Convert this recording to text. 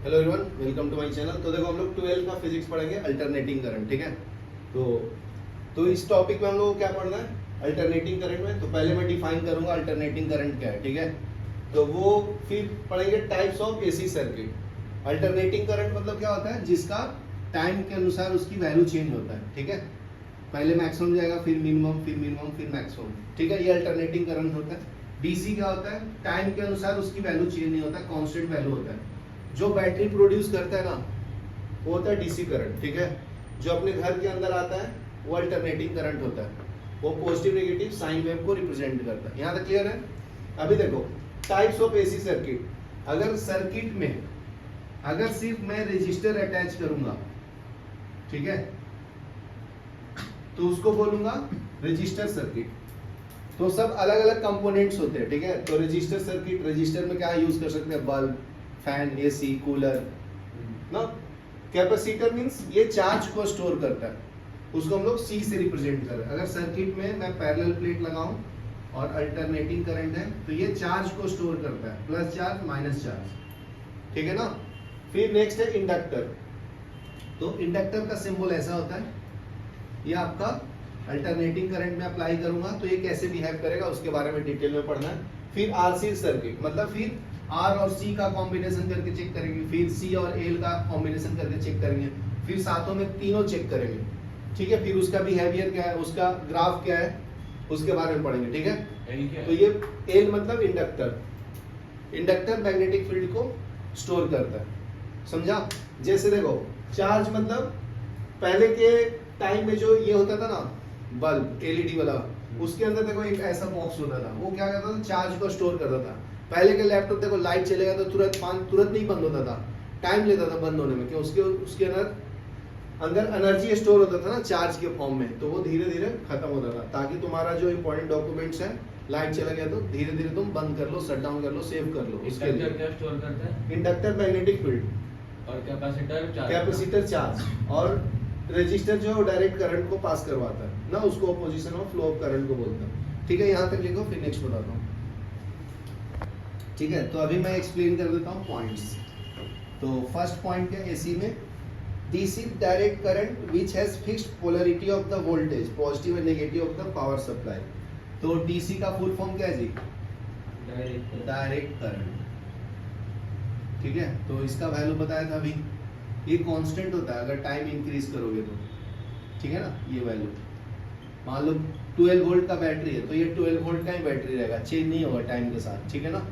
Hello everyone, welcome to my channel. तो देखो हम लोग 12 का फिजिक्स पढ़ेंगे, अल्टरनेटिंग करंट। ठीक है, तो इस टॉपिक में हम लोग को क्या पढ़ना है, अल्टरनेटिंग करंट में। तो पहले मैं डिफाइन करूंगा अल्टरनेटिंग करंट क्या है। ठीक है, तो वो फिर पढ़ेंगे types of AC circuit. Alternating current मतलब क्या होता है, जिसका टाइम के अनुसार उसकी वैल्यू चेंज होता है। ठीक है, पहले मैक्सिमम जाएगा, फिर मिनिमम, फिर मैक्सिमम। ठीक है, ये अल्टरनेटिंग करंट होता है। डीसी क्या होता है, टाइम के अनुसार उसकी वैल्यू चेंज नहीं होता, कांस्टेंट वैल्यू होता है। जो बैटरी प्रोड्यूस करता है ना, वो होता है डीसी करंट। ठीक है, जो अपने घर के अंदर आता है वो अल्टरनेटिंग करंट होता है। वो पॉजिटिव नेगेटिव साइन वेव को रिप्रेजेंट करता है। यहाँ तक क्लियर है? अभी देखो टाइप्स ऑफ एसी सर्किट। अगर सर्किट में अगर सिर्फ मैं रजिस्टर अटैच करूंगा, ठीक है, तो उसको बोलूंगा रजिस्टर सर्किट। तो सब अलग अलग कंपोनेंट्स होते हैं। ठीक है, तो रजिस्टर सर्किट, रजिस्टर में क्या यूज कर सकते हैं, बल्ब, फैन, एसी, कूलर ना। कैपेसिटर मींस ये चार्ज को स्टोर करता है, उसको हम लोग सी से रिप्रेजेंट कर रहे हैं। अगर सर्किट में मैं पैरेलल प्लेट लगाऊं और अल्टरनेटिंग करंट है, तो ये चार्ज को स्टोर करता है, प्लस चार्ज माइनस चार्ज। ठीक है ना। फिर नेक्स्ट है इंडक्टर। तो इंडक्टर का सिंबल ऐसा होता है, ये आपका अल्टरनेटिंग करंट में अप्लाई करूंगा तो ये कैसे बिहेव करेगा उसके बारे में डिटेल में पढ़ना है। फिर आरसी सर्किट मतलब फिर आर और सी का कॉम्बिनेशन करके चेक करेंगे, फिर सी और एल का कॉम्बिनेशन करके चेक करेंगे, फिर साथों में तीनों चेक करेंगे। ठीक है, फिर उसका बिहेवियर क्या है, उसका ग्राफ क्या है, उसके बारे में पढ़ेंगे। ठीक है, तो ये एल मतलब इंडक्टर। इंडक्टर मैग्नेटिक फील्ड को स्टोर करता है, समझा। जैसे देखो चार्ज मतलब पहले के टाइम में जो ये होता था ना, बल्ब एलईडी वाला, उसके अंदर देखो एक ऐसा बॉक्स होता था, वो क्या करता था, चार्ज को स्टोर करता था। पहले के लैपटॉप देखो लाइट चलेगा तो तुरंत नहीं बंद होता था, टाइम लेता था बंद होने में, क्यों, उसके अंदर एनर्जी स्टोर होता था ना चार्ज के फॉर्म में, तो वो धीरे धीरे खत्म होता था, ताकि तुम्हारा जो इंपॉर्टेंट डॉक्यूमेंट्स है, लाइट चला गया तो धीरे धीरे तुम बंद कर लो, शट डाउन कर लो, सेव कर लो। इसके लिए क्या स्टोर करता है, इंडक्टर मैग्नेटिक फील्ड और कैपेसिटर चार्ज, और रजिस्टर जो डायरेक्ट करंट को पास करवाता है ना, उसको opposition of flow of current को बोलते हैं। ठीक है, यहाँ तक लिखो, फिर नेक्स्ट बताता हूँ। ठीक है, तो अभी मैं एक्सप्लेन कर देता हूँ पॉइंट्स। तो फर्स्ट पॉइंट क्या, एसी में DC direct current which has fixed polarity of the voltage, positive and negative of the power supply. तो डीसी का फुल फॉर्म क्या है जी, डायरेक्ट करंट। ठीक है, तो इसका वैल्यू बताया था अभी, ये कांस्टेंट होता है अगर टाइम इंक्रीज करोगे तो। ठीक है ना, ये वैल्यू मान लो 12 वोल्ट का बैटरी है, तो ये 12 वोल्ट का ही बैटरी रहेगा, चेंज नहीं होगा टाइम के साथ। ठीक है ना।